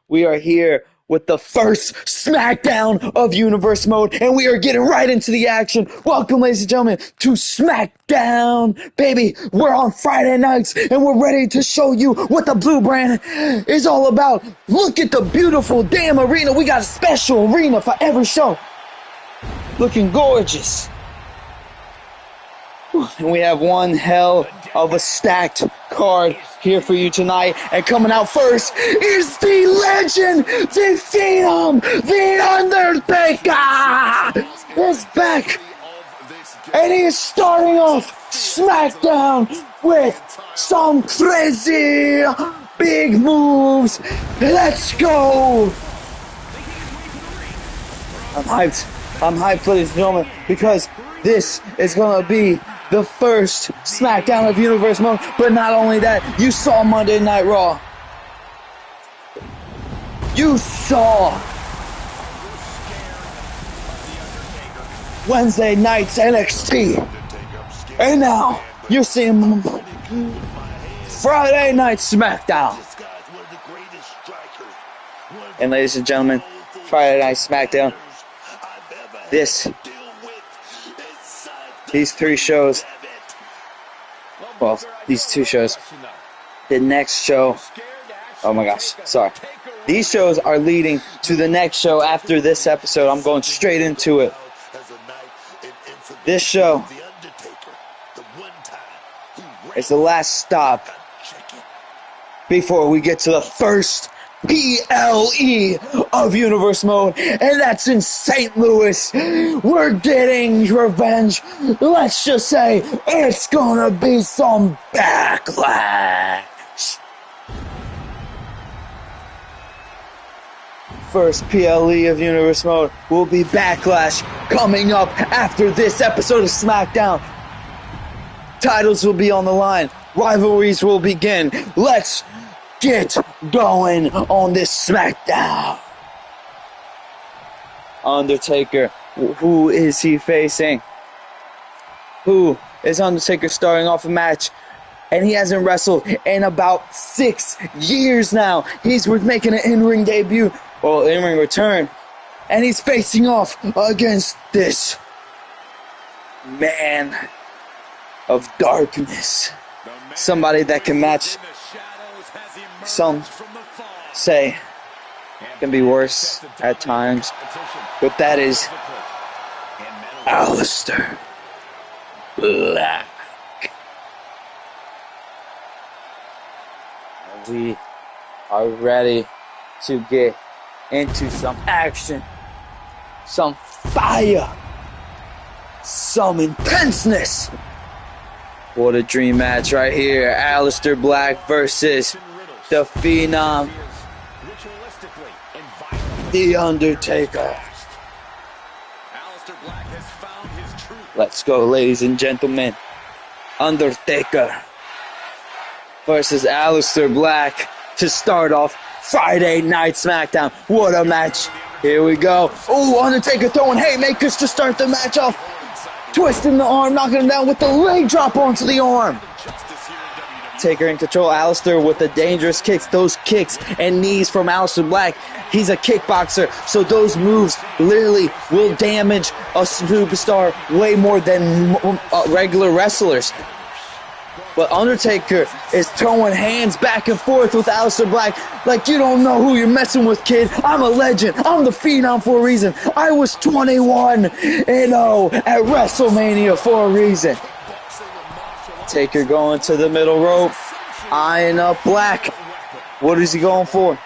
We are here with the first SmackDown of Universe Mode, and we are getting right into the action. Welcome, ladies and gentlemen, to SmackDown. Baby, we're on Friday nights, and we're ready to show you what the Blue Brand is all about. Look at the beautiful damn arena. We got a special arena for every show. Looking gorgeous. And we have one hell of a stacked card here for you tonight. And coming out first is the legend, the Phenom, the Undertaker is back. And he is starting off SmackDown with some crazy big moves. Let's go. I'm hyped, ladies and gentlemen, because this is going to be the first SmackDown of Universe Mode. But not only that, you saw Monday Night Raw. You saw Wednesday night's NXT. And now you're seeing Friday night SmackDown. And ladies and gentlemen, Friday night SmackDown. These three shows, well, these two shows, the next show, oh my gosh, sorry. These shows are leading to the next show after this episode. I'm going straight into it. This show is the last stop before we get to the first PLE of Universe Mode, and that's in St. Louis. We're getting revenge. Let's just say it's gonna be some backlash. First PLE of Universe Mode will be Backlash coming up after this episode of SmackDown. Titles will be on the line. Rivalries will begin. Let's get going on this SmackDown. Undertaker, who is he facing? Who is Undertaker starting off a match? And he hasn't wrestled in about 6 years now. He's making an in-ring debut, or in-ring return. And he's facing off against this man of darkness. Somebody that can match, some say, can be worse at times, but that is Aleister Black. We are ready to get into some action, some fire, some intenseness. What a dream match right here. Aleister Black versus the Phenom, The Undertaker. Let's go, ladies and gentlemen. Undertaker versus Aleister Black to start off Friday Night SmackDown. What a match. Here we go. Oh, Undertaker throwing haymakers to start the match off. Twisting the arm, knocking him down with the leg drop onto the arm. Taker in control. Aleister with the dangerous kicks. Those kicks and knees from Aleister Black. He's a kickboxer, so those moves literally will damage a superstar way more than regular wrestlers. But Undertaker is throwing hands back and forth with Aleister Black like you don't know who you're messing with, kid. I'm a legend. I'm the Phenom for a reason. I was 21-0 at WrestleMania for a reason. Taker going to the middle rope, eyeing up Black. What is he going for?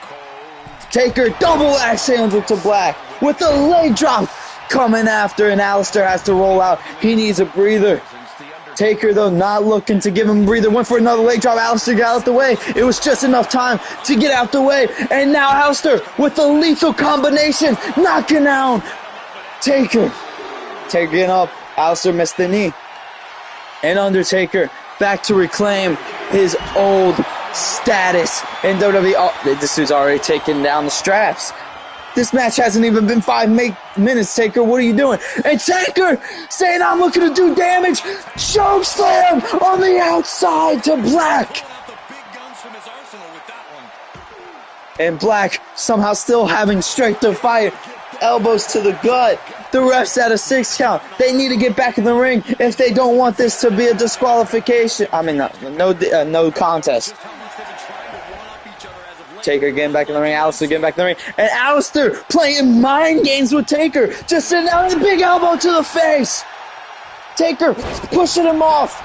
Taker double axe handle to Black with the leg drop coming after, and Aleister has to roll out. He needs a breather. Taker, though, not looking to give him a breather. Went for another leg drop. Aleister got out the way. It was just enough time to get out the way. And now Aleister with the lethal combination, knocking down Taker. Taker getting up. Aleister missed the knee. And Undertaker back to reclaim his old status in WWE. Oh, this dude's already taking down the straps. This match hasn't even been 5 minutes, Taker. What are you doing? And Taker saying, I'm looking to do damage. Choke slam on the outside to Black. And Black somehow still having strength to fight. Elbows to the gut. The ref's at a 6 count. They need to get back in the ring if they don't want this to be a disqualification. I mean, no contest. Taker getting back in the ring. Aleister getting back in the ring. And Aleister playing mind games with Taker. Just sitting down with a big elbow to the face. Taker pushing him off.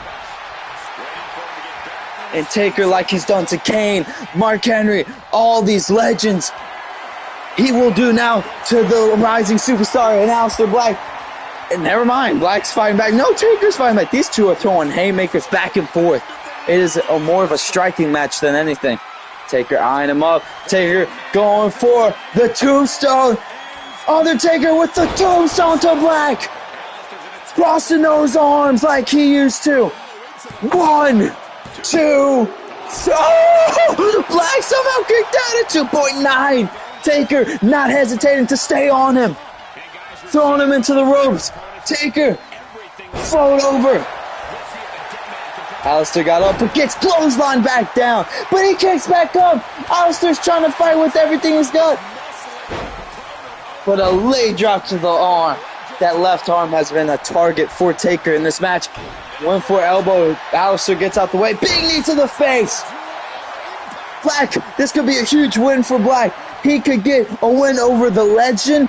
And Taker, like he's done to Kane, Mark Henry, all these legends, he will do now to the rising superstar and Aleister Black. And never mind, Black's fighting back. No, Taker's fighting back. These two are throwing haymakers back and forth. It is more of a striking match than anything. Taker eyeing him up. Taker going for the tombstone. Undertaker with the tombstone to Black. Crossing those arms like he used to. 1, 2, oh! Black somehow kicked out at 2.9. Taker not hesitating to stay on him. Throwing him into the ropes. Taker float over. Aleister got up but gets clotheslined back down. But he kicks back up. Aleister's trying to fight with everything he's got. But a leg drop to the arm. That left arm has been a target for Taker in this match. 1-4 elbow. Aleister gets out the way. Big knee to the face. Black, this could be a huge win for Black. He could get a win over the legend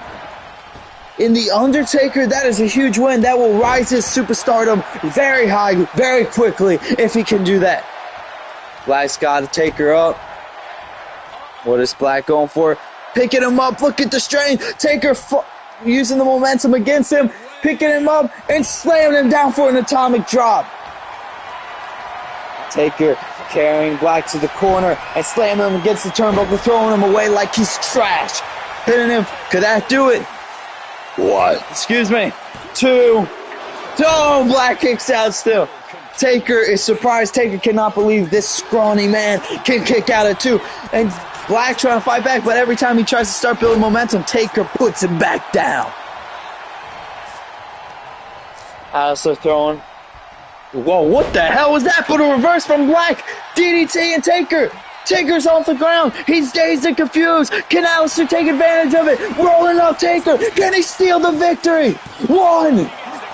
in The Undertaker. That is a huge win. That will rise his superstardom very high, very quickly, if he can do that. Black's got to take her up. What is Black going for? Picking him up. Look at the strain. Taker using the momentum against him. Picking him up and slamming him down for an atomic drop. Taker carrying Black to the corner and slamming him against the turnbuckle, throwing him away like he's trash. Hitting him. Could that do it? 1, excuse me. 2. Oh, Black kicks out still. Taker is surprised. Taker cannot believe this scrawny man can kick out at 2. And Black trying to fight back, but every time he tries to start building momentum, Taker puts him back down. Aleister throwing. Whoa, what the hell was that? But a reverse from Black. DDT and Taker. Taker's off the ground. He's dazed and confused. Can Aleister take advantage of it? Rolling up Taker. Can he steal the victory? 1.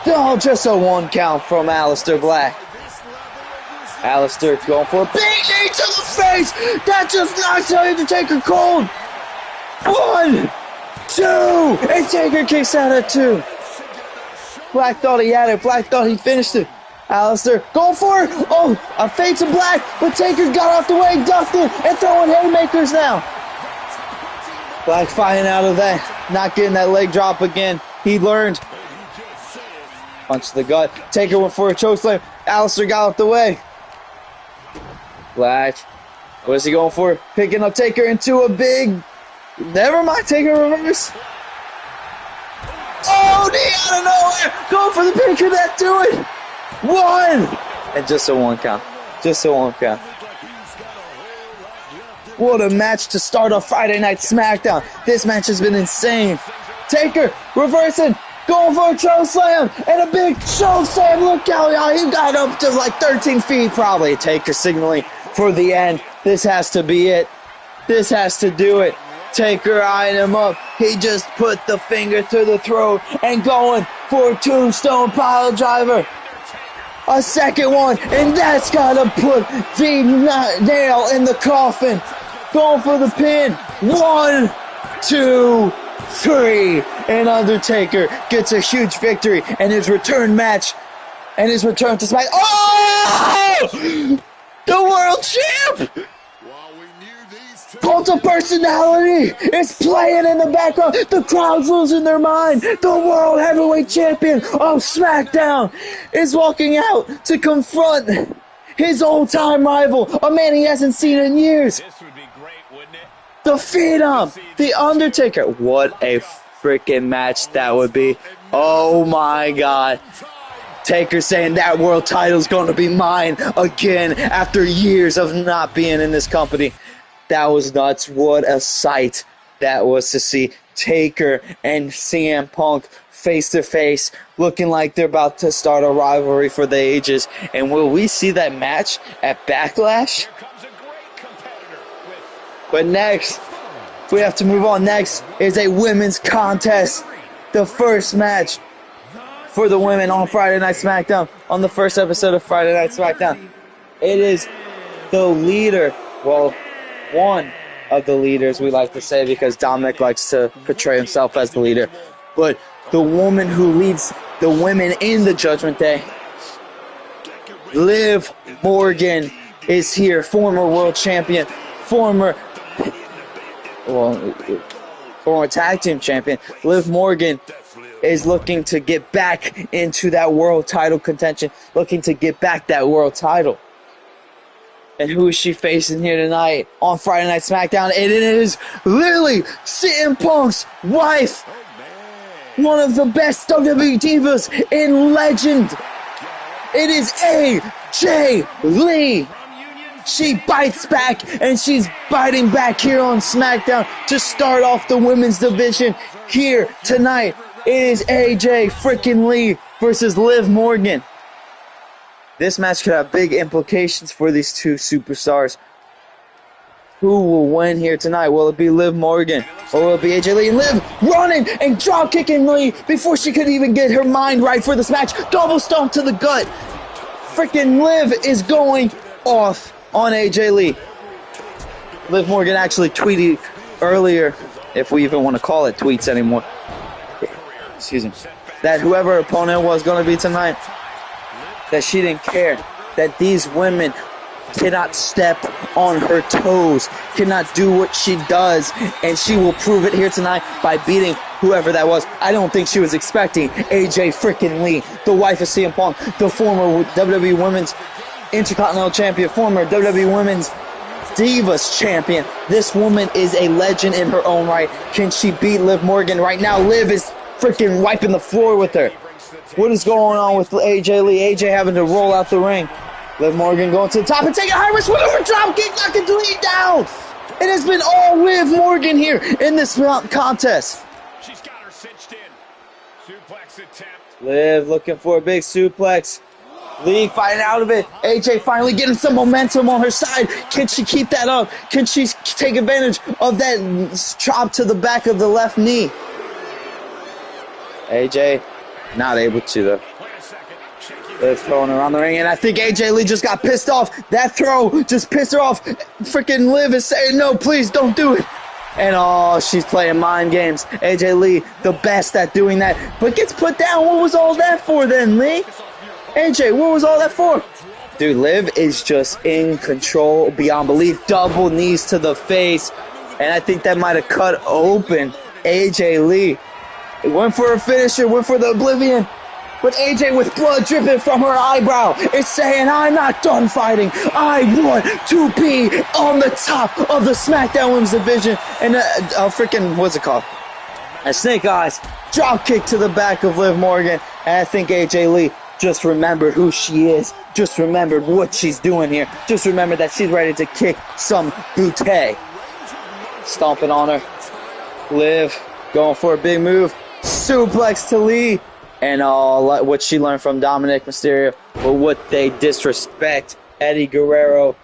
Oh, just a 1 count from Aleister Black. Aleister going for a big knee to the face. That just knocks out the Taker cold. 1, 2, and Taker kicks out at 2. Black thought he had it. Black thought he finished it. Aleister going for it. Oh, a fade to Black, but Taker got off the way, ducked it, and throwing haymakers now. Black fighting out of that, not getting that leg drop again. He learned. Punch to the gut. Taker went for a chokeslam. Aleister got off the way. Black, what is he going for? Picking up Taker into a big. Never mind, Taker reverse. Oh, knee out of nowhere. Going for the pin. Could that do it? 1. And just a 1 count. Just a 1 count. What a match to start off Friday Night SmackDown. This match has been insane. Taker reversing. Going for a choke slam. And a big choke slam. Look out, y'all. He got up to like 13 feet probably. Taker signaling for the end. This has to be it. This has to do it. Taker eyeing him up. He just put the finger to the throat and going for a tombstone pile driver. A second one, and that's gotta put the nail in the coffin. Going for the pin. 1, 2, 3. And Undertaker gets a huge victory and his return match and his return to SmackDown. Oh! The world champ! Cult of Personality is playing in the background. The crowd's losing their mind. The World Heavyweight Champion of SmackDown is walking out to confront his old-time rival, a man he hasn't seen in years. This would be great, wouldn't it? The Phenom, The Undertaker. What a freaking match that would be. Oh my God. Taker saying that world title is going to be mine again after years of not being in this company. That was nuts. What a sight that was to see. Taker and CM Punk face to face, looking like they're about to start a rivalry for the ages. And will we see that match at Backlash? But next, We have to move on. Next is a women's contest. The first match for the women on Friday Night SmackDown, on the first episode of Friday Night SmackDown. It is the leader, well, one of the leaders, we like to say, because Dominic likes to portray himself as the leader. But the woman who leads the women in the Judgment Day, Liv Morgan, is here. Former world champion, former tag team champion. Liv Morgan is looking to get back into that world title contention, looking to get back that world title. And who is she facing here tonight on Friday Night SmackDown? And it is literally CM Punk's wife, one of the best WWE divas in legend. It is AJ Lee. She bites back, and she's biting back here on SmackDown to start off the women's division here tonight. It is AJ freaking Lee versus Liv Morgan. This match could have big implications for these two superstars. Who will win here tonight? Will it be Liv Morgan or will it be AJ Lee? And Liv running and drop kicking Lee before she could even get her mind right for this match. Double stomp to the gut. Freaking Liv is going off on AJ Lee. Liv Morgan actually tweeted earlier, if we even want to call it tweets anymore, excuse me, that whoever her opponent was going to be tonight, that she didn't care, that these women cannot step on her toes, cannot do what she does, and she will prove it here tonight by beating whoever that was. I don't think she was expecting AJ freaking Lee, the wife of CM Punk, the former WWE Women's Intercontinental Champion, former WWE Women's Divas Champion. This woman is a legend in her own right. Can she beat Liv Morgan right now? Liv is freaking wiping the floor with her. What is going on with AJ Lee? AJ having to roll out the ring. Liv Morgan going to the top and taking a high risk with her drop kick, knocking Lee down. It has been all Liv Morgan here in this contest. She's got her cinched in. Suplex attempt. Liv looking for a big suplex. Lee fighting out of it. AJ finally getting some momentum on her side. Can she keep that up? Can she take advantage of that chop to the back of the left knee? AJ not able to though. Liv throwing her on the ring, and I think AJ Lee just got pissed off. That throw just pissed her off. Freaking Liv is saying, no, please don't do it. And oh, she's playing mind games. AJ Lee, the best at doing that, but gets put down. What was all that for then, Lee? AJ, what was all that for? Dude, Liv is just in control beyond belief. Double knees to the face, and I think that might have cut open AJ Lee. It went for a finisher, went for the oblivion. But AJ, with blood dripping from her eyebrow, is saying, I'm not done fighting. I want to be on the top of the SmackDown Women's Division. And freaking, what's it called? A snake eyes drop kick to the back of Liv Morgan. And I think AJ Lee just remembered who she is. Just remembered what she's doing here. Just remembered that she's ready to kick some booty. Stomping on her. Liv going for a big move. Suplex to Lee. And what she learned from Dominic Mysterio, but what they disrespect Eddie Guerrero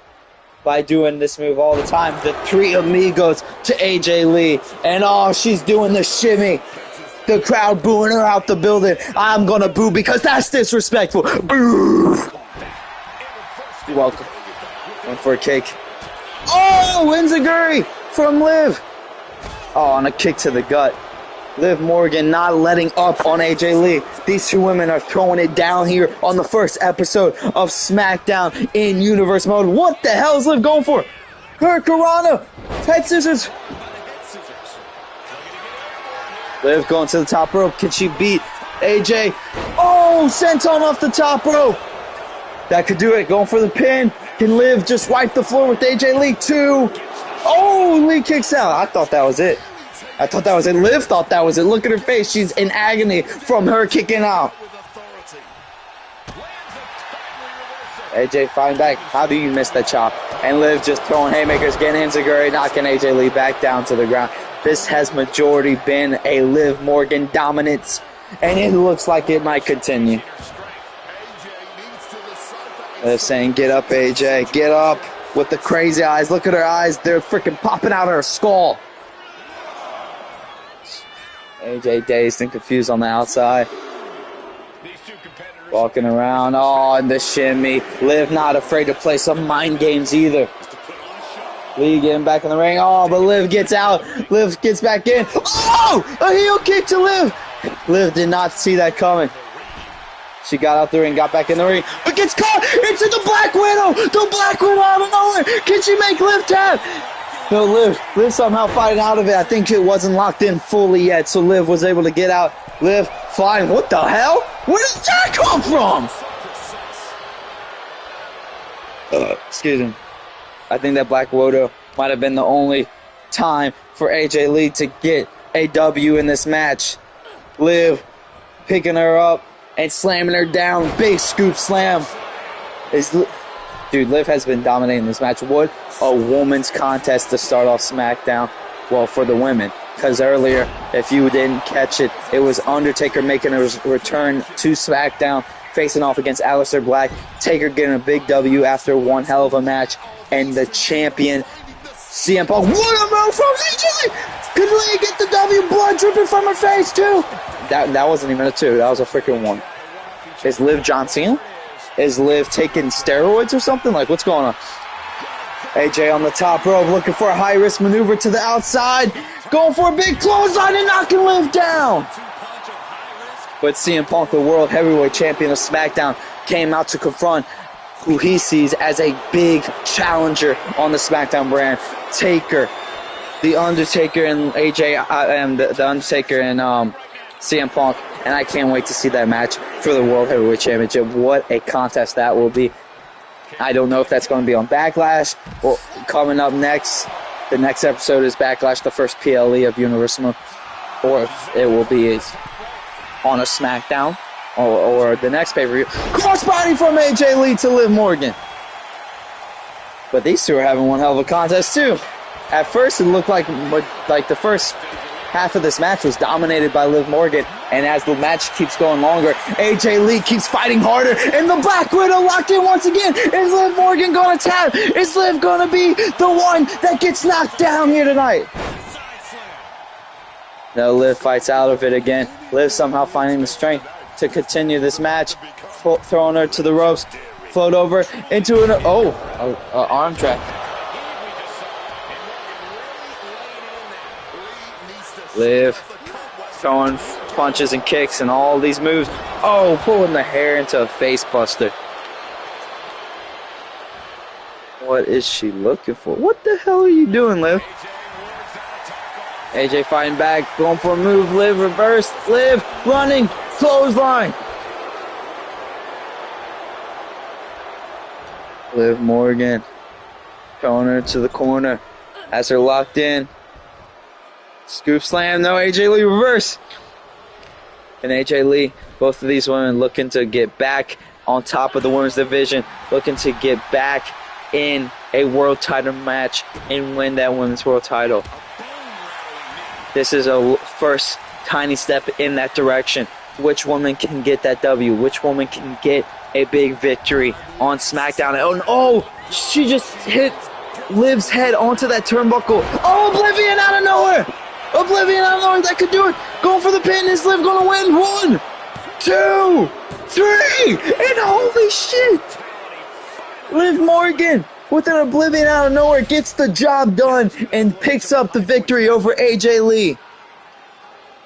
by doing this move all the time. The Three Amigos to AJ Lee. And she's doing the shimmy. The crowd booing her out the building. I'm going to boo because that's disrespectful. Boo! You're welcome. Went for a kick. Oh, Enziguri from Liv. Oh, and a kick to the gut. Liv Morgan not letting up on AJ Lee. These two women are throwing it down here on the first episode of SmackDown in Universe Mode. What the hell is Liv going for? Hurricanrana! Head scissors! Liv going to the top rope. Can she beat AJ? Oh, senton off the top rope. That could do it. Going for the pin. Can Liv just wipe the floor with AJ Lee? 2. Oh, Lee kicks out. I thought that was it. Liv thought that was it. Look at her face. She's in agony from her kicking out. AJ fighting back. How do you miss that chop? And Liv just throwing haymakers, getting Enziguri, knocking AJ Lee back down to the ground. This has majority been a Liv Morgan dominance, and it looks like it might continue. Liv saying, get up, AJ. Get up with the crazy eyes. Look at her eyes. They're freaking popping out of her skull. AJ dazed and confused on the outside. These two competitors Walking around. Oh, and the shimmy. Liv not afraid to play some mind games either. Lee getting back in the ring. Oh, but Liv gets out. Liv gets back in. Oh! A heel kick to Liv. Liv did not see that coming. She got out the ring, got back in the ring, but gets caught into the Black Widow. The Black Widow out of nowhere. Can she make Liv tap? No, Liv somehow fighting out of it. I think it wasn't locked in fully yet, so Liv was able to get out. Liv flying. What the hell? Where did that come from? Excuse me. I think that Black Widow might have been the only time for AJ Lee to get a W in this match. Liv picking her up and slamming her down. Big scoop slam. Dude, Liv has been dominating this match. What a woman's contest to start off SmackDown. Well, for the women. Because earlier, if you didn't catch it, it was Undertaker making a return to SmackDown, facing off against Aleister Black. Taker getting a big W after one hell of a match. And the champion, CM Punk. What a move from AJ Lee! Could Lee get the W? Blood dripping from her face, too. That wasn't even a 2. That was a freaking 1. Is Liv John Cena? Is Liv taking steroids or something? Like, what's going on? AJ on the top rope, looking for a high-risk maneuver to the outside. Going for a big clothesline and knocking Liv down. But CM Punk, the World Heavyweight Champion of SmackDown, came out to confront who he sees as a big challenger on the SmackDown brand, Taker. The Undertaker and AJ, and the Undertaker and CM Punk, and I can't wait to see that match for the World Heavyweight Championship. What a contest that will be. I don't know if that's going to be on Backlash or coming up next. The next episode is Backlash, the first PLE of Universal, or if it will be on a SmackDown or the next pay-per-view. Crossbody from AJ Lee to Liv Morgan. But these two are having one hell of a contest too. At first, it looked like the first half of this match was dominated by Liv Morgan, and as the match keeps going longer, AJ Lee keeps fighting harder, and the Black Widow locked in once again. Is Liv Morgan going to tap? Is Liv going to be the one that gets knocked down here tonight? No, Liv fights out of it again. Liv somehow finding the strength to continue this match, throwing her to the ropes, float over into an arm drag. Liv throwing punches and kicks and all these moves. Oh, pulling the hair into a face buster. What is she looking for? What the hell are you doing, Liv? AJ fighting back, going for a move. Liv reverse. Liv running. Clothesline. Liv Morgan throwing her to the corner. Has her locked in. Scoop slam, no, AJ Lee reverse. And AJ Lee, both of these women looking to get back on top of the women's division, looking to get back in a world title match and win that women's world title. This is a first tiny step in that direction. Which woman can get that W? Which woman can get a big victory on SmackDown? Oh, she just hit Liv's head onto that turnbuckle. Oh, Oblivion out of nowhere. Oblivion out of nowhere, that could do it. Going for the pin. Is Liv going to win? 1, 2, 3, and holy shit! Liv Morgan with an Oblivion out of nowhere gets the job done and picks up the victory over AJ Lee.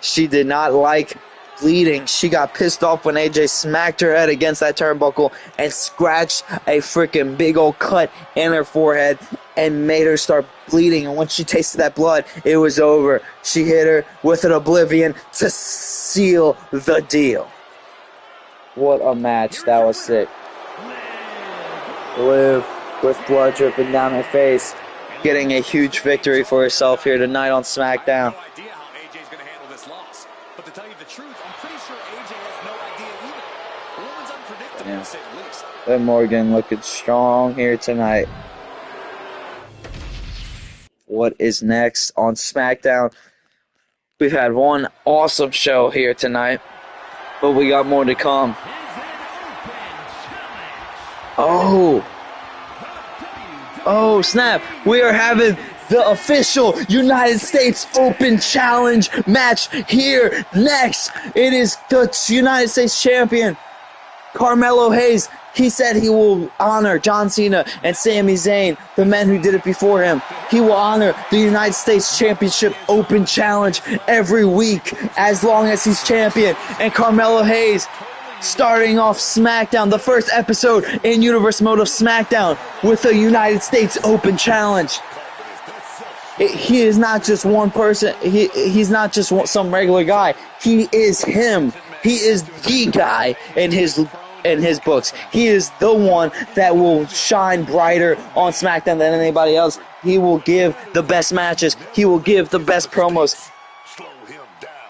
She did not like bleeding. She got pissed off when AJ smacked her head against that turnbuckle and scratched a freaking big old cut in her forehead and made her start bleeding. And once she tasted that blood, it was over. She hit her with an Oblivion to seal the deal. What a match. That was sick. Liv with blood dripping down her face, getting a huge victory for herself here tonight on SmackDown. Yeah. Liv Morgan looking strong here tonight. What is next on SmackDown? We've had one awesome show here tonight, but we got more to come. Oh, snap. We are having the official United States Open Challenge match here next. It is the United States champion, Carmelo Hayes. He said he will honor John Cena and Sami Zayn, the men who did it before him. He will honor the United States Championship Open Challenge every week as long as he's champion. And Carmelo Hayes, starting off SmackDown, the first episode in Universe Mode of SmackDown, with the United States Open Challenge. He is not just one person. He's not just some regular guy. He is him. He is the guy in his books. He is the one that will shine brighter on SmackDown than anybody else. He will give the best matches. He will give the best promos.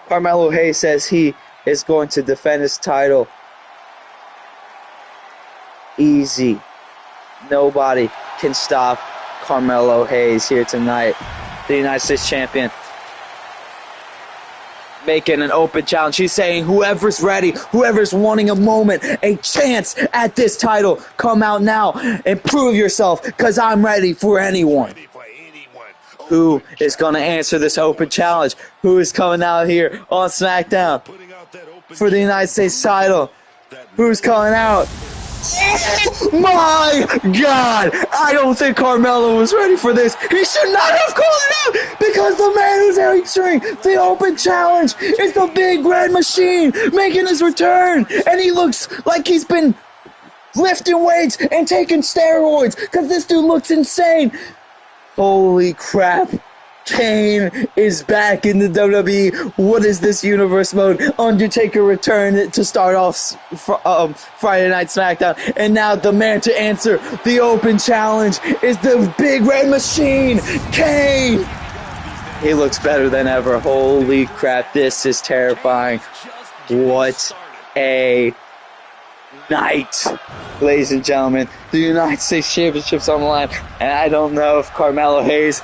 Carmelo Hayes says he is going to defend his title. Easy. Nobody can stop Carmelo Hayes here tonight. The United States champion. Making an open challenge. He's saying whoever's ready, whoever's wanting a moment, a chance at this title, come out now and prove yourself, because I'm ready for anyone. Who is going to answer this open challenge? Who is coming out here on SmackDown for the United States title? Who's coming out? My God, I don't think Carmelo was ready for this. He should not have called it out, because the man who's answering the open challenge is the Big Red Machine making his return, and he looks like he's been lifting weights and taking steroids, because this dude looks insane. Holy crap. Kane is back in the WWE. What is this universe mode? Undertaker returned to start off Friday Night SmackDown. And now the man to answer the open challenge is the Big Red Machine, Kane. He looks better than ever. Holy crap, this is terrifying. What a night, ladies and gentlemen. The United States Championship's on the line. And I don't know if Carmelo Hayes,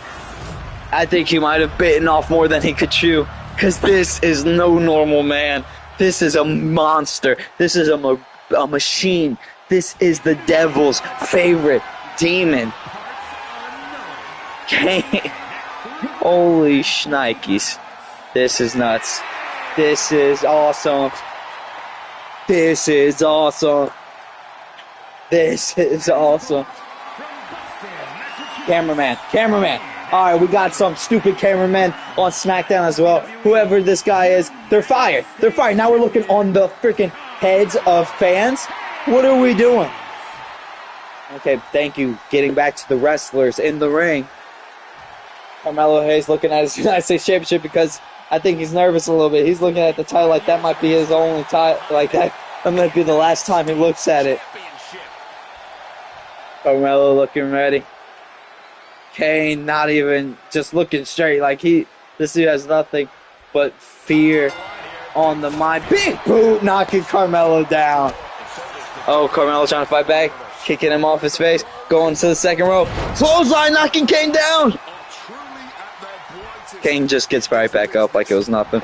I think he might have bitten off more than he could chew, because this is no normal man. This is a monster. This is a machine. This is the devil's favorite demon. Holy shnikes. This is nuts. This is awesome. This is awesome. This is awesome. Cameraman. Alright, we got some stupid cameramen on SmackDown as well. Whoever this guy is, they're fired. Now we're looking on the freaking heads of fans. What are we doing? Okay, thank you. Getting back to the wrestlers in the ring. Carmelo Hayes looking at his United States Championship, because I think he's nervous a little bit. He's looking at the title like that might be his only title. Like that might be the last time he looks at it. Carmelo looking ready. Kane not even just looking straight, like this dude has nothing but fear on the mind. Big boot knocking Carmelo down. Oh, Carmelo trying to fight back, kicking him off his face, going to the second rope. Clothesline knocking Kane down. Kane just gets right back up like it was nothing.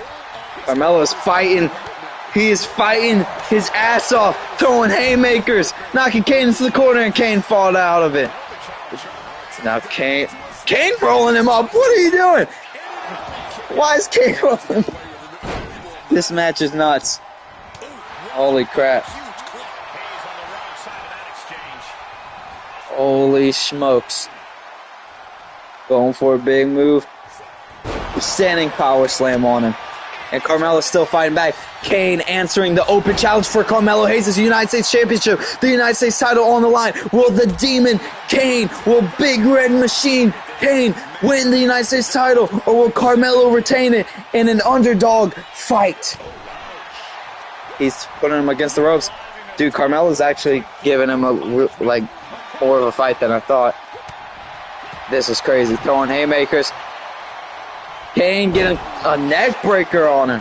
Carmelo's fighting. He is fighting his ass off, throwing haymakers, knocking Kane into the corner, and Kane falls out of it. Now Kane rolling him up. What are you doing? Why is Kane rolling? This match is nuts. Holy crap. Holy smokes. Going for a big move. Standing power slam on him. And Carmelo's still fighting back. Kane answering the open challenge for Carmelo Hayes' United States Championship. The United States title on the line. Will the Demon Kane, will Big Red Machine Kane win the United States title? Or will Carmelo retain it in an underdog fight? He's putting him against the ropes. Dude, Carmelo's actually giving him more of a fight than I thought. This is crazy. Throwing haymakers. Kane getting a neck breaker on him.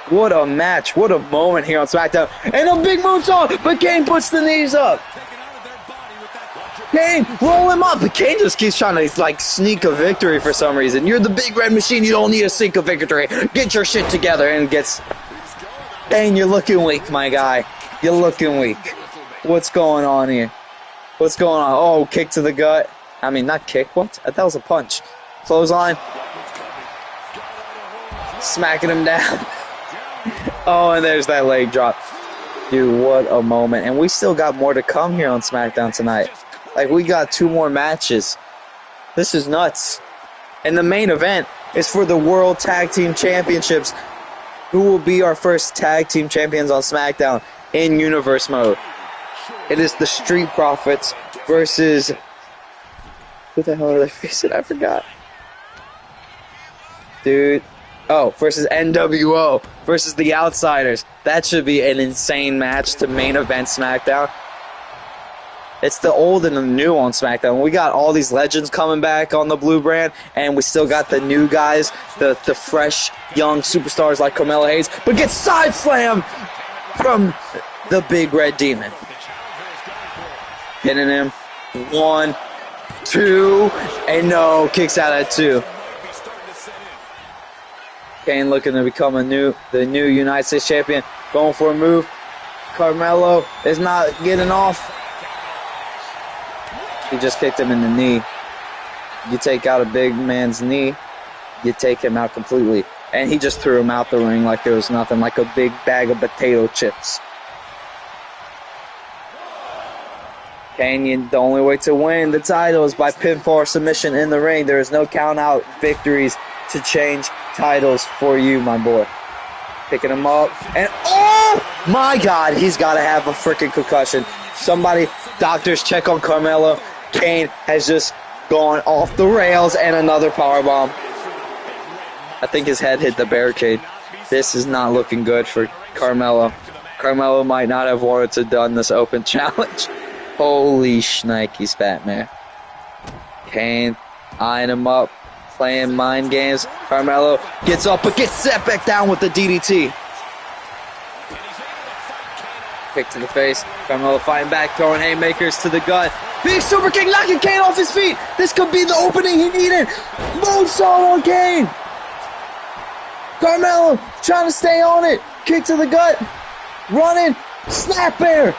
What a match. What a moment here on SmackDown. And a big moonsault, but Kane puts the knees up. Kane, roll him up. But Kane just keeps trying to sneak a victory for some reason. You're the Big Red Machine. You don't need to sneak a victory. Get your shit together. And gets... Kane, you're looking weak, my guy. You're looking weak. What's going on here? What's going on? Oh, kick to the gut. I mean, not kick. What? That was a punch. Clothesline. Smacking him down. Oh, and there's that leg drop. Dude, what a moment. And we still got more to come here on SmackDown tonight. Like, we got 2 more matches. This is nuts. And the main event is for the World Tag Team Championships. Who will be our first Tag Team Champions on SmackDown in Universe mode? It is the Street Profits versus... Who the hell are they facing? I forgot. Dude. Oh, versus NWO versus the Outsiders. That should be an insane match to main event SmackDown. It's the old and the new on SmackDown. We got all these legends coming back on the blue brand, and we still got the new guys, the fresh, young superstars like Carmelo Hayes, but gets side slammed from the Big Red Demon. Hitting him. 1, 2, and no, kicks out at 2. Kane looking to become the new United States champion. Going for a move. Carmelo is not getting off. He just kicked him in the knee. You take out a big man's knee, you take him out completely. And he just threw him out the ring like it was nothing, like a big bag of potato chips. Kane, the only way to win the title is by pinfall submission in the ring. There is no count out victories to change titles for you, my boy. Picking him up, and oh my God, he's got to have a freaking concussion. Somebody, doctors, check on Carmelo. Kane has just gone off the rails, and another powerbomb. I think his head hit the barricade. This is not looking good for Carmelo. Carmelo might not have wanted to done this open challenge. Holy shnikes, Batman. Kane eyeing him up. Playing mind games. Carmelo gets up but gets set back down with the DDT. Kick to the face. Carmelo fighting back, throwing haymakers to the gut. Big super kick, knocking Kane off his feet. This could be the opening he needed. Moonsault on Kane. Carmelo trying to stay on it. Kick to the gut. Running. Snap bear.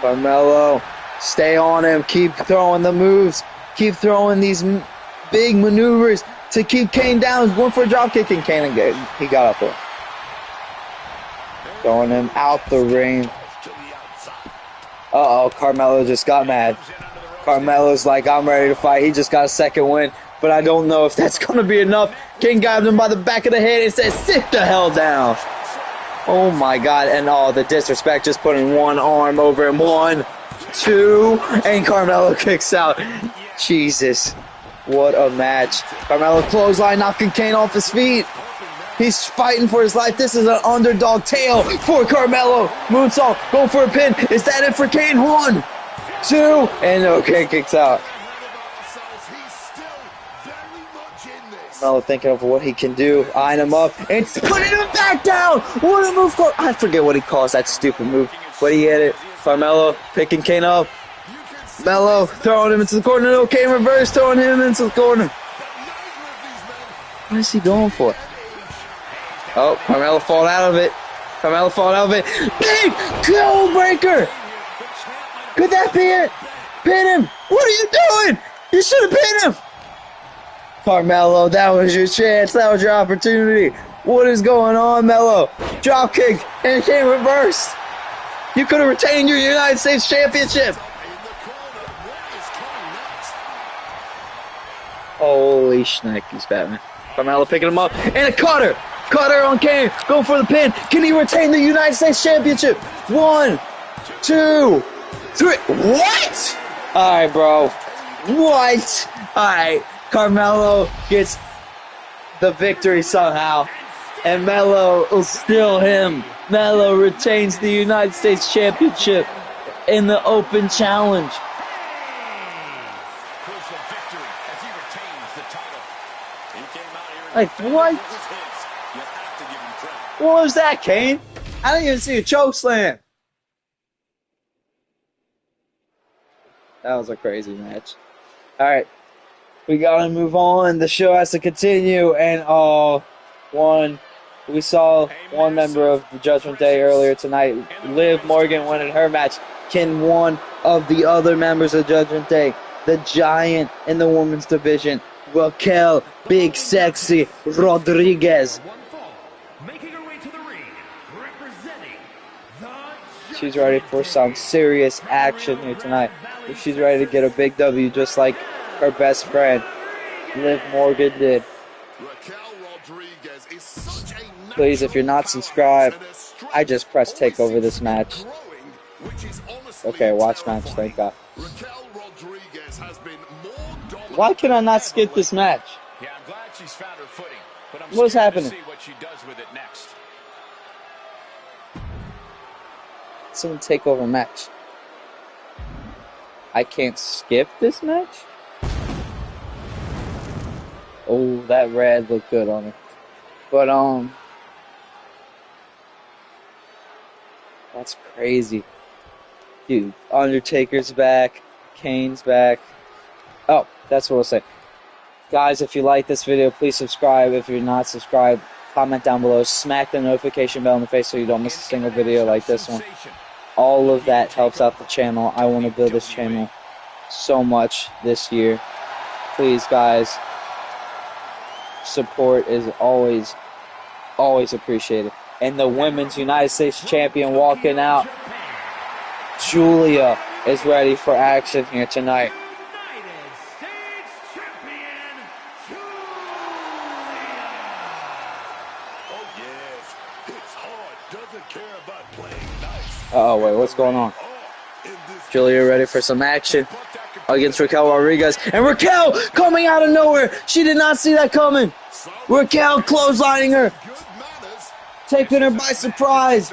Carmelo, stay on him. Keep throwing the moves. Keep throwing these big maneuvers to keep Kane down. Going for a drop kick, and Kane, he got up there. Throwing him out the ring. Uh-oh, Carmelo just got mad. Carmelo's like, I'm ready to fight. He just got a second win, but I don't know if that's going to be enough. Kane grabbed him by the back of the head and said, sit the hell down. Oh, my God. And, the disrespect, just putting one arm over him. 1, 2, and Carmelo kicks out. Jesus, what a match. Carmelo clothesline, knocking Kane off his feet. He's fighting for his life. This is an underdog tale for Carmelo. Moonsault, going for a pin. Is that it for Kane? 1, 2, and no, Kane kicks out. Carmelo thinking of what he can do, eyeing him up, and putting him back down. What a move. I forget what he calls that stupid move, but he hit it. Carmelo picking Kane up. Melo throwing him into the corner. No, Kane reverse, throwing him into the corner. What is he going for? Oh, Carmelo falling out of it. Carmelo falling out of it. Big code breaker. Could that be it? Pin him. What are you doing? You should have pinned him. Carmelo, that was your chance. That was your opportunity. What is going on, Melo? Drop kick and Kane reversed. You could have retained your United States Championship. Holy shnikes, Batman. Carmelo picking him up. And a cutter. Cutter on Kane. Going for the pin. Can he retain the United States Championship? 1, 2, 3. What? All right, bro. What? All right. Carmelo gets the victory somehow. And Melo will steal him. Melo retains the United States Championship in the open challenge. Like, what? What was that, Kane? I didn't even see a choke slam. That was a crazy match. All right. We got to move on. The show has to continue. And, we saw one member of the Judgment Day earlier tonight. Liv Morgan winning her match. Can one of the other members of Judgment Day the giant in the women's division, Raquel Big Sexy Rodriguez. Making her way to the ring, representing the She's ready for some serious action here tonight. She's ready to get a big W just like her best friend, Liv Morgan, did. Please, if you're not subscribed, I just pressed take over this match. Okay, watch match, thank God. Why can I not skip this match? Yeah, I'm glad she's found her footing, but I'm What's scared happening? to see what she does with it next. Someone take over match. I can't skip this match? Oh, that red looked good on her. But, that's crazy. Dude, Undertaker's back. Kane's back. Oh, that's what I'll say. Guys, if you like this video, please subscribe. If you're not subscribed, comment down below. Smack the notification bell in the face so you don't miss a single video like this one. All of that helps out the channel. I want to build this channel so much this year. Please, guys, support is always appreciated. And the Women's United States Champion walking out. Julia is ready for action here tonight. United States Champion, oh yes, hits hard, doesn't care about playing nice. Uh-oh, wait, what's going on? Julia ready for some action against Raquel Rodriguez. And Raquel coming out of nowhere. She did not see that coming. Raquel clotheslining her, taking her by surprise.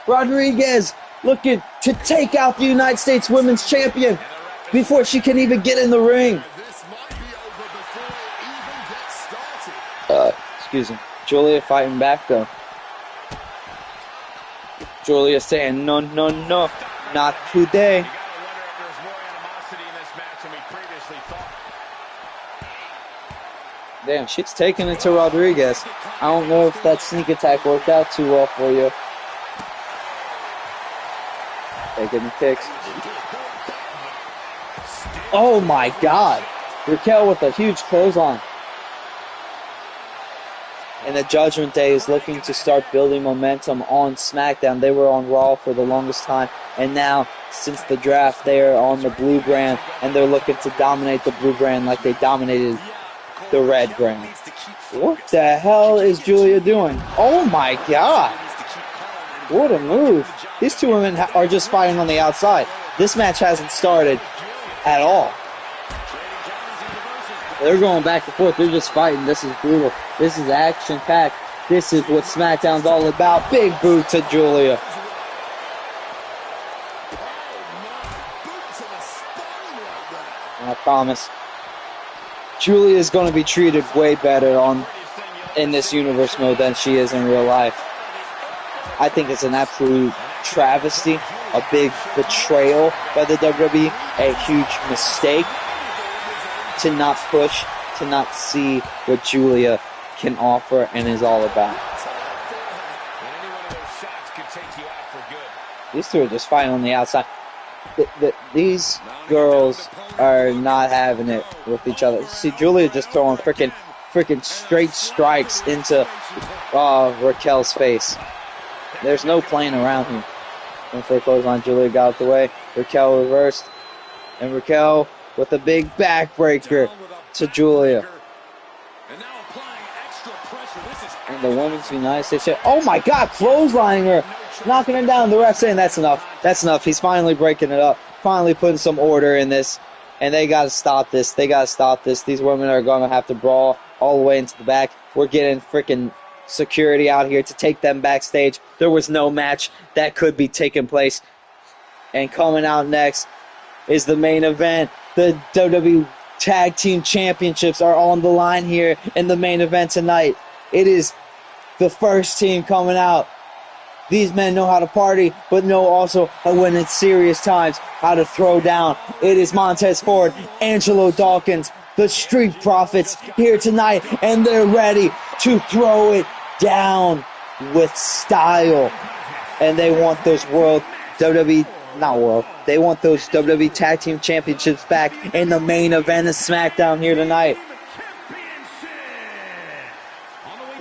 Rodriguez looking to take out the United States Women's Champion before she can even get in the ring. Excuse me. Julia fighting back though. Julia saying, no, no, no, not today. Damn, she's taking it to Rodriguez. I don't know if that sneak attack worked out too well for you. Taking the kicks. Oh my God. Raquel with a huge clothesline. And the Judgment Day is looking to start building momentum on SmackDown. They were on Raw for the longest time. And now, since the draft, they are on the blue brand. And they're looking to dominate the blue brand like they dominated the red brand. What the hell is Julia doing? Oh my God. What a move. These two women are just fighting on the outside. This match hasn't started at all. They're going back and forth. They're just fighting. This is brutal. This is action-packed. This is what SmackDown's all about. Big boot to Julia. And I promise, Julia is going to be treated way better in this universe mode than she is in real life. I think it's an absolute travesty, a big betrayal by the WWE, a huge mistake to not push, to not see what Julia can offer and is all about. These two are just fighting on the outside. These girls are not having it with each other. See, Julia just throwing freaking straight strikes into Raquel's face. There's no playing around here. And for a clothesline, Julia got out the way. Raquel reversed. And Raquel with a big backbreaker to Julia. And the Women's United States. Oh my God, clotheslining her. Knocking her down. The ref saying that's enough. That's enough. He's finally breaking it up. Finally putting some order in this. And they got to stop this. They got to stop this. These women are going to have to brawl all the way into the back. We're getting freaking security out here to take them backstage. There was no match that could be taking place. And coming out next is the main event. The WWE Tag Team Championships are on the line here in the main event tonight. It is the first team coming out. These men know how to party, but know also when it's serious times, how to throw down. It is Montez Ford, Angelo Dawkins, the Street Profits here tonight, and they're ready to throw it down with style. And they want those World WWE not world. They want those WWE Tag Team Championships back in the main event of SmackDown here tonight.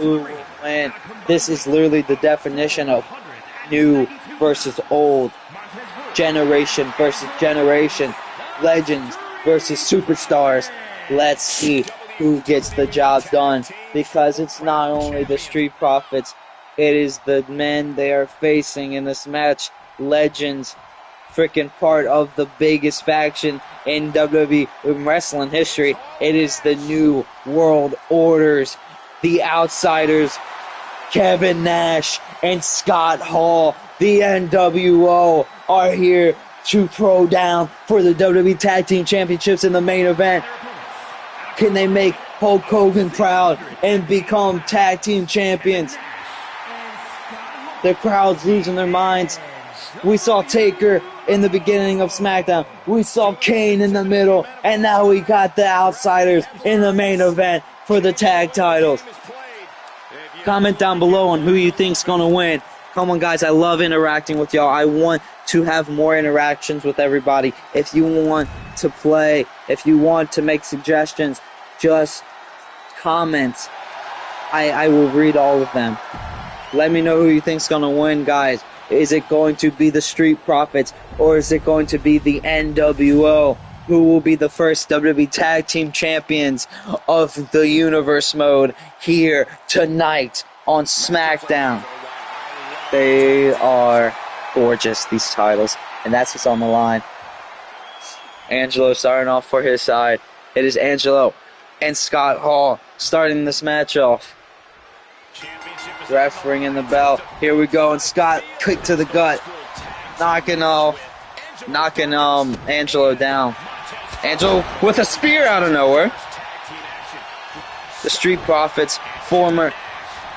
Ooh, man, this is literally the definition of new versus old, generation versus generation, legends versus superstars. Let's see who gets the job done, because it's not only the Street Profits, it is the men they are facing in this match. Legends, freaking part of the biggest faction in WWE wrestling history. It is the New World Orders, the Outsiders, Kevin Nash and Scott Hall. The NWO are here to throw down for the WWE Tag Team Championships in the main event. Can they make Hulk Hogan proud and become tag team champions? The crowd's losing their minds. We saw Taker in the beginning of SmackDown. We saw Kane in the middle. And now we got the Outsiders in the main event for the tag titles. Comment down below on who you think's going to win. Come on, guys. I love interacting with y'all. I want to have more interactions with everybody. If you want to play, if you want to make suggestions, just comment. I will read all of them. Let me know who you think's going to win, guys. Is it going to be the Street Profits, or is it going to be the NWO? Who will be the first WWE Tag Team Champions of the Universe mode here tonight on SmackDown? They are gorgeous, these titles, and that's what's on the line. Angelo starting off for his side. It is Angelo and Scott Hall starting this match off. Ref ringing the bell. Here we go, and Scott kick to the gut, knocking Angelo down. Angelo with a spear out of nowhere. The Street Profits, former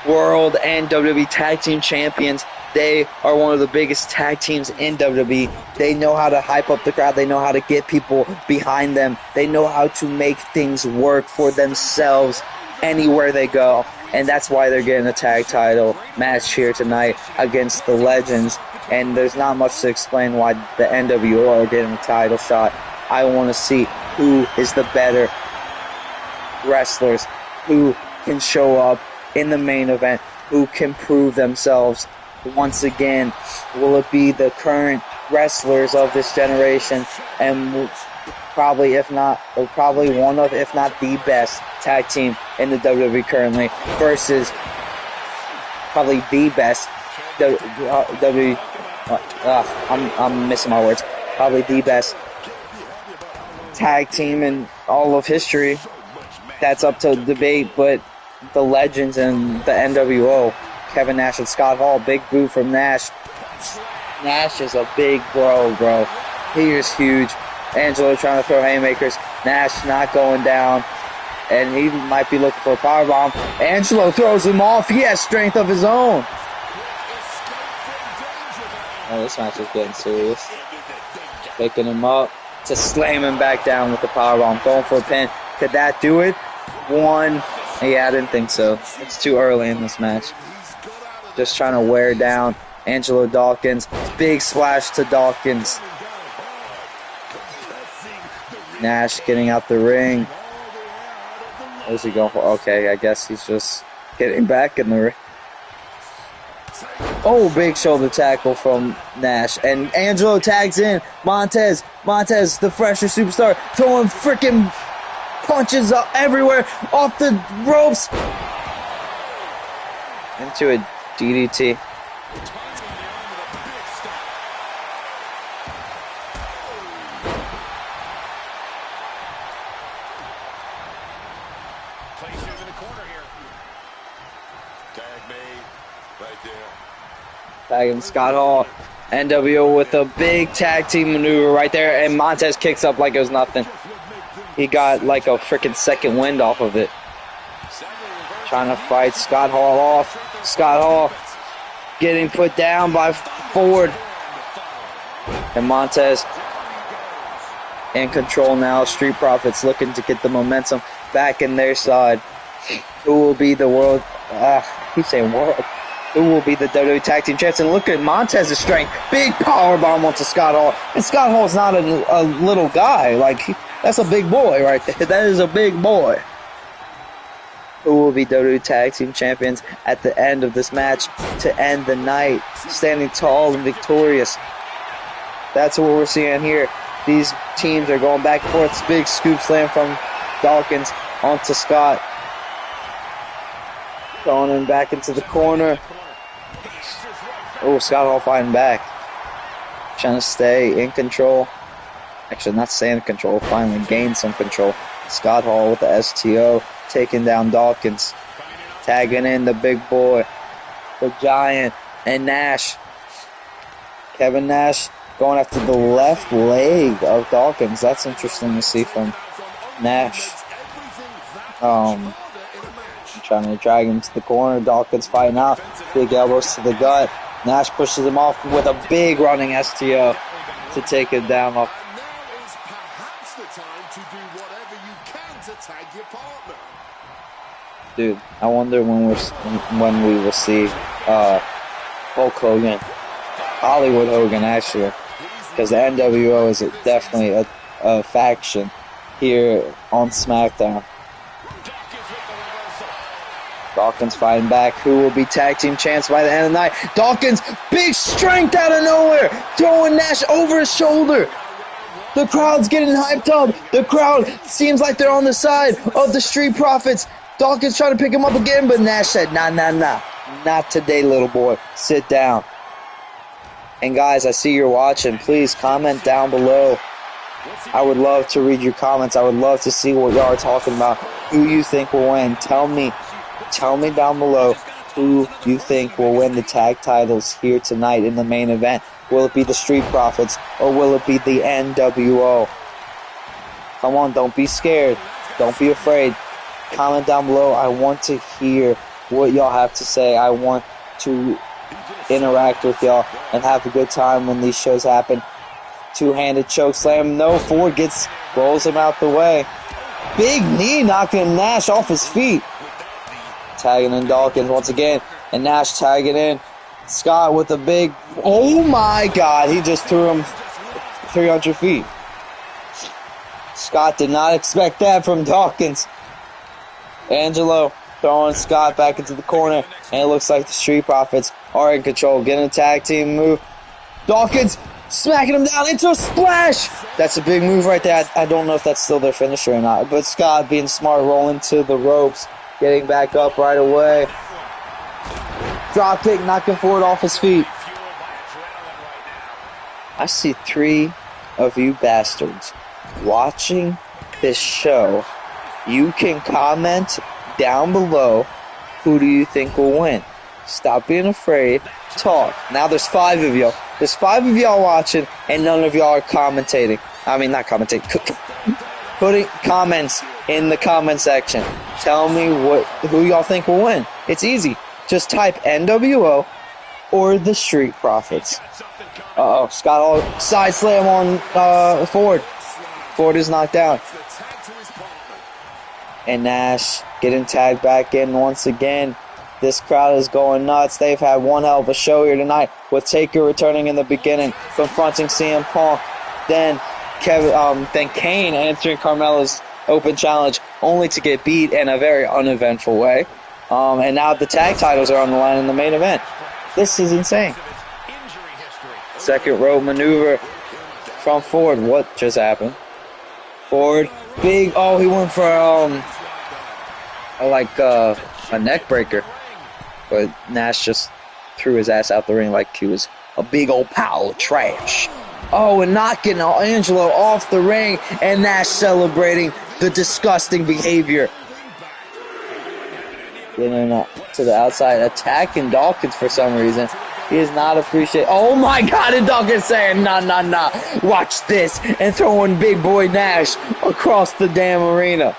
World and WWE Tag Team Champions. They are one of the biggest tag teams in WWE. They know how to hype up the crowd. They know how to get people behind them. They know how to make things work for themselves anywhere they go. And that's why they're getting a tag title match here tonight against the Legends. And there's not much to explain why the NWO are getting a title shot. I want to see who is the better wrestlers, who can show up in the main event, who can prove themselves once again. Will it be the current wrestlers of this generation, and probably one of, if not the best tag team in the WWE currently, versus probably the best WWE. I'm missing my words. Probably the best tag team in all of history. That's up to debate, but the Legends and the NWO, Kevin Nash and Scott Hall. Big boo from Nash. Nash is a big bro. He is huge. Angelo trying to throw haymakers. Nash not going down. And he might be looking for a powerbomb. Angelo throws him off. He has strength of his own. Oh, this match is getting serious. Picking him up to slam him back down with the powerbomb. Going for a pin. Could that do it? One. Yeah, I didn't think so. It's too early in this match. Just trying to wear down Angelo Dawkins. Big splash to Dawkins. Nash getting out the ring. Where's he going for? Okay, I guess he's just getting back in the ring. Oh, big shoulder tackle from Nash. And Angelo tags in. Montez, the fresher superstar, throwing freaking punches up everywhere off the ropes into a DDT. Tagging Scott Hall. NWO with a big tag team maneuver right there, and Montez kicks up like it was nothing. He got like a freaking second wind off of it. Trying to fight Scott Hall off. Scott Hall getting put down by Ford. And Montez in control now. Street Profits looking to get the momentum back in their side. Who will be the world? He's saying world. who will be the WWE Tag Team Champs. And look at Montez's strength. Big power bomb onto Scott Hall. And Scott Hall's not a little guy. Like, that's a big boy right there. That is a big boy. Who will be WWE Tag Team Champions at the end of this match to end the night, standing tall and victorious. That's what we're seeing here. These teams are going back and forth. Big scoop slam from Dawkins onto Scott. Throwing him back into the corner. Oh, Scott Hall fighting back. Trying to stay in control. Actually, not stay in control. Finally gain some control. Scott Hall with the STO. Taking down Dawkins. Tagging in the big boy. The Giant. And Nash. Kevin Nash going after the left leg of Dawkins. That's interesting to see from Nash. Trying to drag him to the corner. Dawkins fighting out. Big elbows to the gut. Nash pushes him off with a big running STO to take him down off. Now is perhaps the time to do whatever you can to tag your partner. Dude, I wonder when we will see Hulk Hogan, Hollywood Hogan actually, because the NWO is definitely a faction here on SmackDown. Dawkins fighting back. Who will be tag team champs by the end of the night? Dawkins, big strength out of nowhere, throwing Nash over his shoulder. The crowd's getting hyped up. The crowd seems like they're on the side of the Street Profits. Dawkins trying to pick him up again, but Nash said, nah. Not today, little boy. Sit down. And guys, I see you're watching. Please comment down below. I would love to read your comments. I would love to see what y'all are talking about. Who you think will win. Tell me down below who you think will win the tag titles here tonight in the main event. Will it be the Street Profits or will it be the NWO? Come on, don't be scared. Don't be afraid. Comment down below. I want to hear what y'all have to say. I want to interact with y'all and have a good time when these shows happen. Two-handed choke slam. No, Ford rolls him out the way. Big knee knocking Nash off his feet. Tagging in Dawkins once again. And Nash tagging in. Scott with a big... Oh my God. He just threw him 300 feet. Scott did not expect that from Dawkins. Angelo throwing Scott back into the corner. And it looks like the Street Profits are in control. Getting a tag team move. Dawkins smacking him down into a splash. That's a big move right there. I don't know if that's still their finisher or not. But Scott being smart, rolling to the ropes. Getting back up right away. Drop kick, knocking Ford off his feet. I see 3 of you bastards watching this show. You can comment down below. Who do you think will win? Stop being afraid. Talk. Now there's 5 of y'all. There's 5 of y'all watching, and none of y'all are commentating. I mean, not commentating. Putting comments in the comment section. Tell me who y'all think will win. It's easy. Just type NWO or the Street Profits. Uh-oh. Scott Hall side slam on Ford. Ford is knocked out. And Nash getting tagged back in once again. This crowd is going nuts. They've had one hell of a show here tonight with Taker returning in the beginning, confronting CM Punk. Then Kane answering Carmella's open challenge, only to get beat in a very uneventful way. And now the tag titles are on the line in the main event. This is insane. Second row maneuver from Ford. What just happened? Ford, big. Oh, he went for a neck breaker, but Nash just threw his ass out the ring like he was a big old pile of trash. Oh, and knocking Angelo off the ring, and Nash celebrating the disgusting behavior. Getting to the outside, attacking Dawkins for some reason. He is not appreciating. Oh my God, and Dawkins saying, nah. Watch this, and throwing big boy Nash across the damn arena.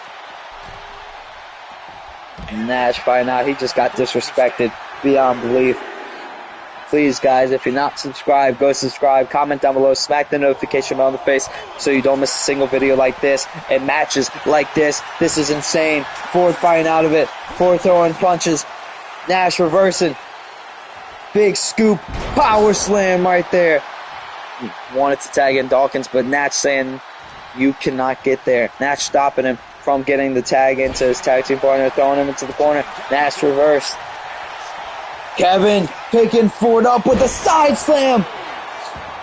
Nash finding out he just got disrespected beyond belief. Please, guys, if you're not subscribed, go subscribe. Comment down below. Smack the notification bell on the face so you don't miss a single video like this and matches like this. This is insane. Ford fighting out of it. Ford throwing punches. Nash reversing. Big scoop, power slam right there. He wanted to tag in Dawkins, but Natch saying, you cannot get there. Natch stopping him from getting the tag into his tag team partner, throwing him into the corner. Natch reverse. Kevin picking Ford up with a side slam.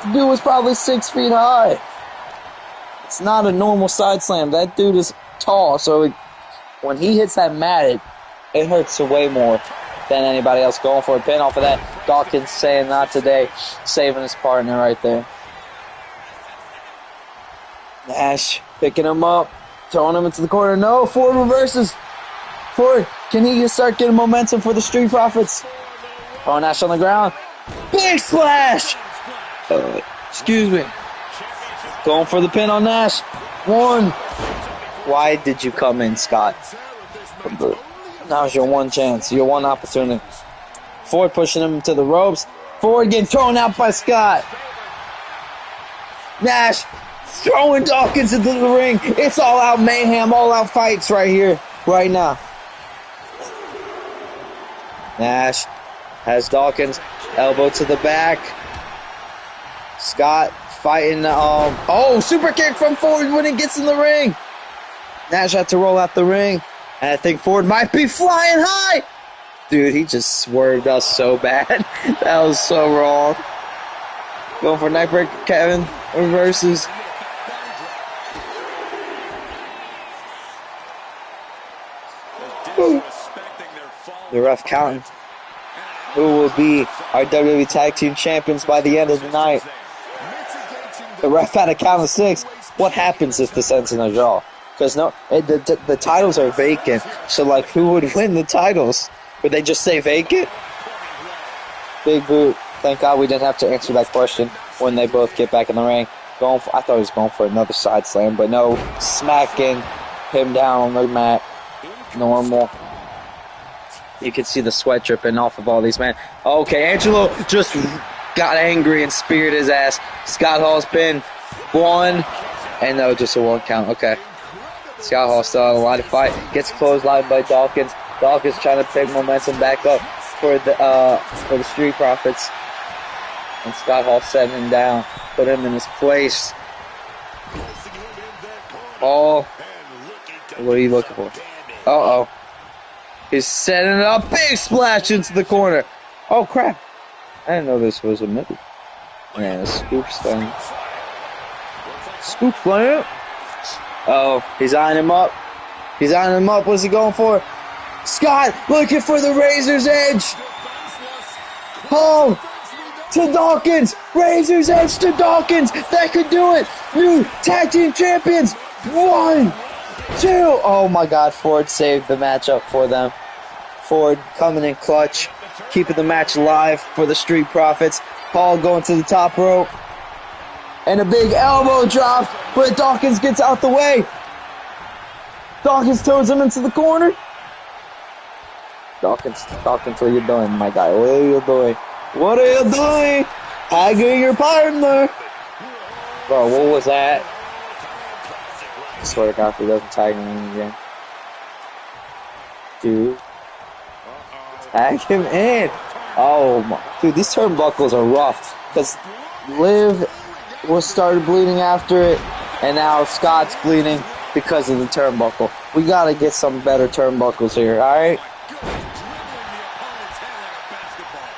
The dude was probably 6 feet high. It's not a normal side slam. That dude is tall, so when he hits that mat, it hurts way more than anybody else. Going for a pin off of that. Dawkins saying not today, saving his partner right there. Nash picking him up, throwing him into the corner. No, Ford reverses. Ford, can he start getting momentum for the Street Profits? Oh, Nash on the ground. Big splash! Excuse me. Going for the pin on Nash. 1. Why did you come in, Scott? Now's your one chance, your one opportunity. Ford pushing him to the ropes. Ford getting thrown out by Scott. Nash throwing Dawkins into the ring. It's all out mayhem, all out fights right here, right now. Nash has Dawkins, elbow to the back. Scott fighting, super kick from Ford when he gets in the ring. Nash had to roll out the ring. And I think Ford might be flying high. Dude, he just swerved us so bad. That was so wrong. Going for neckbreaker, Kevin reverses. The ref counting. Who will be our WWE Tag Team Champions by the end of the night? The ref had a count of 6. What happens if this ends in a draw? Because the titles are vacant. So, like, who would win the titles? Would they just say vacant? Big boot. Thank God we didn't have to answer that question when they both get back in the ring. I thought he was going for another side slam, but no. Smacking him down on the mat. Normal. You can see the sweat dripping off of all these men. Okay, Angelo just got angry and speared his ass. Scott Hall's pin. 1. And no, just a 1 count. Okay. Scott Hall still had a lot of fight. Gets clotheslined by Dawkins. Dawkins trying to pick momentum back up for the Street Profits. And Scott Hall setting him down. Put him in his place. Hall. What are you looking for? Uh-oh. He's setting it up. Big splash into the corner. Oh, crap. I didn't know this was a move. Man, a scoop slam. Scoop slam. Oh, he's eyeing him up. He's eyeing him up. What's he going for? Scott looking for the Razor's Edge. Home to Dawkins. Razor's Edge to Dawkins. That could do it. New tag team champions. 1, 2. Oh my God, Ford saved the matchup for them. Ford coming in clutch. Keeping the match alive for the Street Profits. Hall going to the top rope. And a big elbow drop, but Dawkins gets out the way. Dawkins throws him into the corner. Dawkins, what are you doing, my guy? What are you doing? What are you doing? Tagging your partner. Bro, what was that? I swear to God, if he doesn't tag him again. Dude. Tag him in. Oh, my. Dude, these turnbuckles are rough. Because Liv was started bleeding after it, and now Scott's bleeding because of the turnbuckle. We gotta get some better turnbuckles here, alright?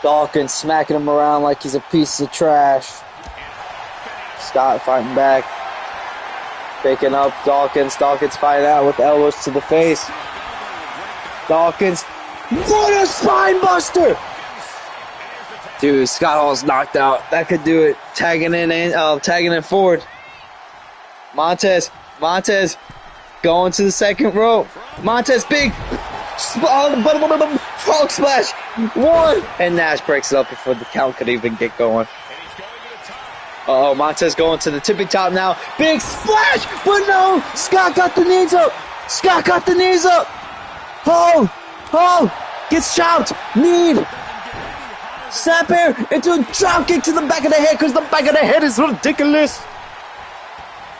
Dawkins smacking him around like he's a piece of trash. Scott fighting back. Picking up Dawkins. Dawkins fighting out with elbows to the face. Dawkins. What a spine buster! Dude, Scott Hall's knocked out. That could do it. Tagging in Ford. Montez going to the second rope. Montez, big frog splash. 1. And Nash breaks it up before the count could even get going. Uh-oh, Montez going to the tippy top now. Big splash, but no. Scott got the knees up. Oh, gets chopped. Knee. Snap air into a drop kick to the back of the head because the back of the head is ridiculous.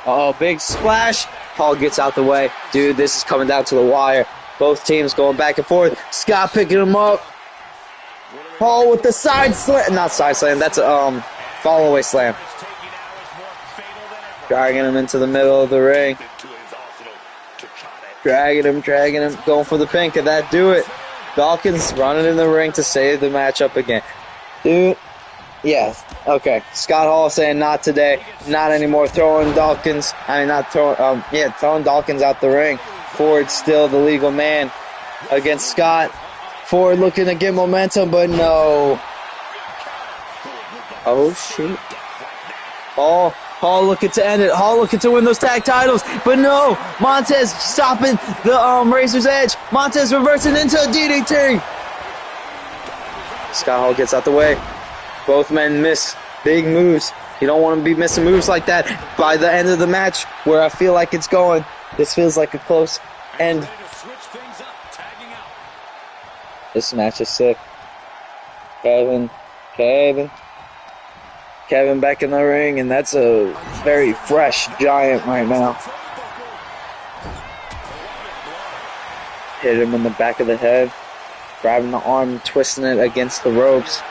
Oh, big splash. Hall gets out the way. Dude, this is coming down to the wire. Both teams going back and forth. Scott picking him up. Hall with the side slam. Not side slam. That's a fall away slam. Dragging him into the middle of the ring. Dragging him. Going for the pin. Could that do it? Dawkins running in the ring to save the matchup again. Dude. Yes. Okay. Scott Hall saying not today. Not anymore. Throwing Dawkins. Throwing Dawkins out the ring. Ford still the legal man against Scott. Ford looking to get momentum, but no. Oh, shit. Hall looking to end it. Hall looking to win those tag titles, but no. Montez stopping the Razor's Edge. Montez reversing into a DDT. Scott Hall gets out the way. Both men miss big moves. You don't want to be missing moves like that by the end of the match where I feel like it's going. This feels like a close end. This match is sick. Kevin back in the ring, and that's a very fresh Giant right now. Hit him in the back of the head. Grabbing the arm, twisting it against the ropes.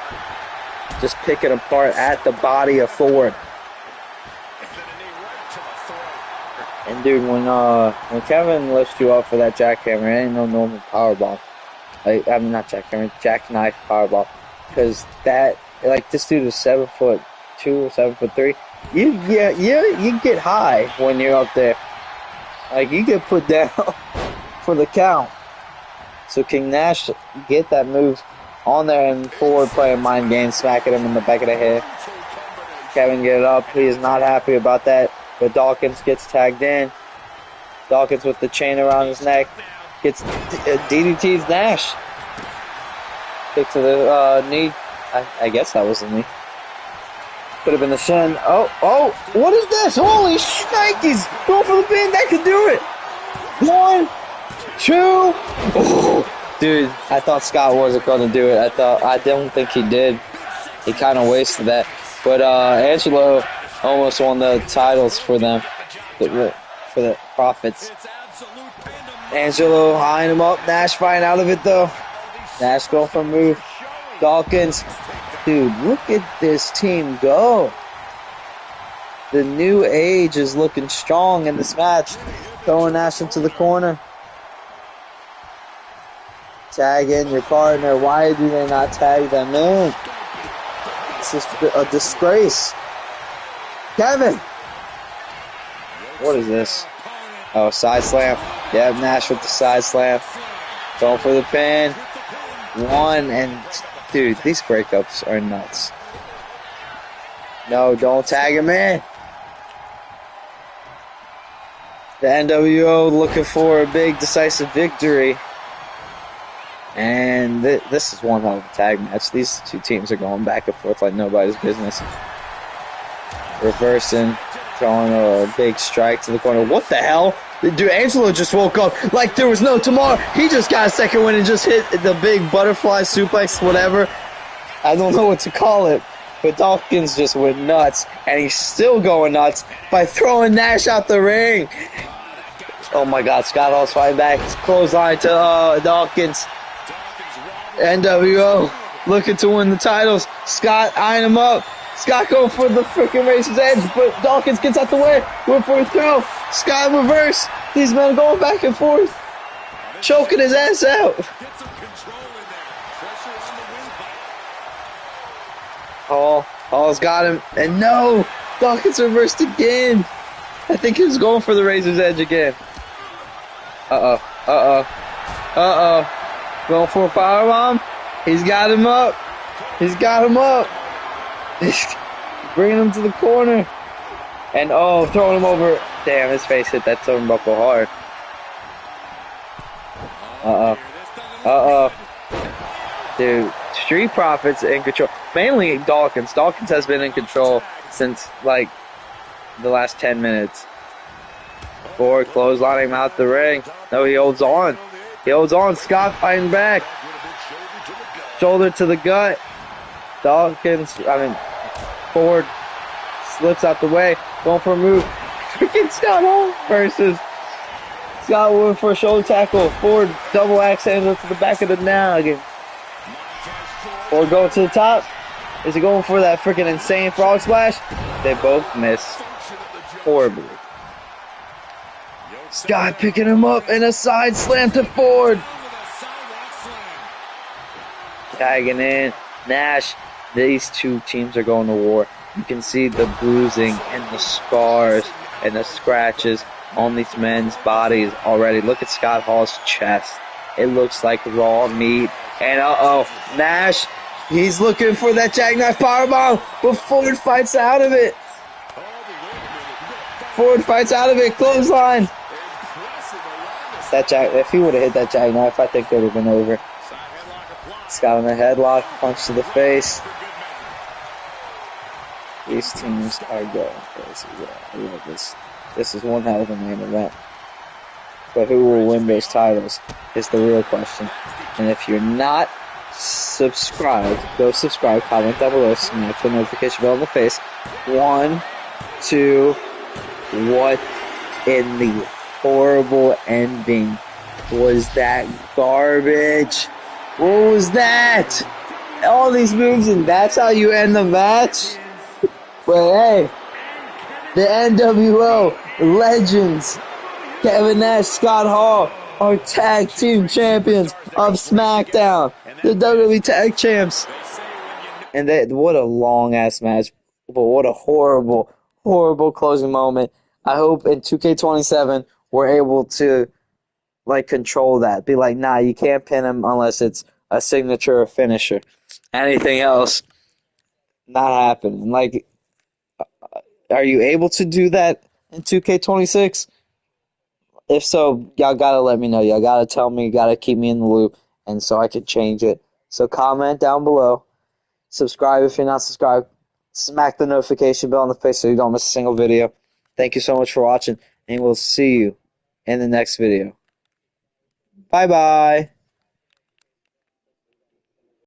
Just picking apart at the body of Ford. And dude, when Kevin lifts you up for that jackhammer, it ain't no normal powerbomb. Not jackhammer, jackknife powerbomb. Because this dude is 7'2" or 7'3". You get high when you're up there. Like, you get put down for the count. So King Nash get that move on there, and Ford playing mind games, smacking him in the back of the head. Kevin get it up. He is not happy about that. But Dawkins gets tagged in. Dawkins with the chain around his neck. Gets DDT's Nash. Kick to the knee. I guess that was the knee. Could have been the shin. Oh, what is this? Holy shnikes! Going for the pin. That could do it. 1, 2. Oh. Dude, I thought Scott wasn't going to do it. I don't think he did. He kind of wasted that. But Angelo almost won the titles for them, for the Profits. Angelo eyeing him up. Nash fighting out of it though. Nash going for a move. Dawkins. Dude, look at this team go. The new age is looking strong in this match. Throwing Nash into the corner. Tag in your partner. Why do they not tag them in? It's just a disgrace. Kevin! What is this? Oh, side slam. Yeah, Nash with the side slam. Going for the pin. 1, and dude, these breakups are nuts. No, don't tag him in. The NWO looking for a big decisive victory. And this is one hell of a tag match. These two teams are going back and forth like nobody's business. Reversing, throwing a big strike to the corner. What the hell? Dude, Angelo just woke up like there was no tomorrow. He just got a second win and just hit the big butterfly suplex, whatever. I don't know what to call it. But Dawkins just went nuts. And he's still going nuts by throwing Nash out the ring. Oh my God, Scott Hall's fighting back. Clothesline to Dawkins. NWO looking to win the titles. Scott eyeing him up. Scott going for the freaking Razor's Edge, but Dawkins gets out the way. Went for a throw. Scott reverse. These men going back and forth. Choking his ass out. Hall's got him. And no! Dawkins reversed again. I think he was going for the Razor's Edge again. Going for a powerbomb. He's got him up. He's bringing him to the corner. And throwing him over. Damn, his face hit that turnbuckle hard. Dude, Street Profits in control. Mainly Dawkins. Dawkins has been in control since, like, the last 10 minutes. Ford clotheslining him out the ring. No, he holds on. Scott fighting back. Shoulder to the gut. Ford slips out the way. Going for a move. Freaking Scott Hall versus Scott Wood for a shoulder tackle. Ford double axe handle to the back of the noggin. Ford going to the top. Is he going for that freaking insane frog splash? They both miss horribly. Scott picking him up and a side slam to Ford. Tagging in. Nash. These two teams are going to war. You can see the bruising and the scars and the scratches on these men's bodies already. Look at Scott Hall's chest. It looks like raw meat. And Nash, he's looking for that jackknife powerbomb, but Ford fights out of it. Clothesline. If he would have hit that jackknife, I think it would have been over. Scott in the headlock, punch to the face. These teams are going crazy. Yeah, I love this. This is one hell of a main event. But who will win those titles is the real question. And if you're not subscribed, go subscribe, comment down below, smack the notification bell in the face. 1, 2, what in the horrible ending was that garbage? What was that? All these moves and that's how you end the match? But hey, the NWO legends, Kevin Nash, Scott Hall, are tag team champions of SmackDown, the WWE Tag Champs. And what a long ass match, but what a horrible, horrible closing moment. I hope in 2K27 we're able to control that. Be like, nah, you can't pin him unless it's a signature or finisher. Anything else, not happening. Are you able to do that in 2K26? If so, y'all gotta let me know. Y'all gotta tell me. You gotta keep me in the loop, and so I can change it. So comment down below. Subscribe if you're not subscribed. Smack the notification bell in the face so you don't miss a single video. Thank you so much for watching, and we'll see you in the next video. Bye-bye.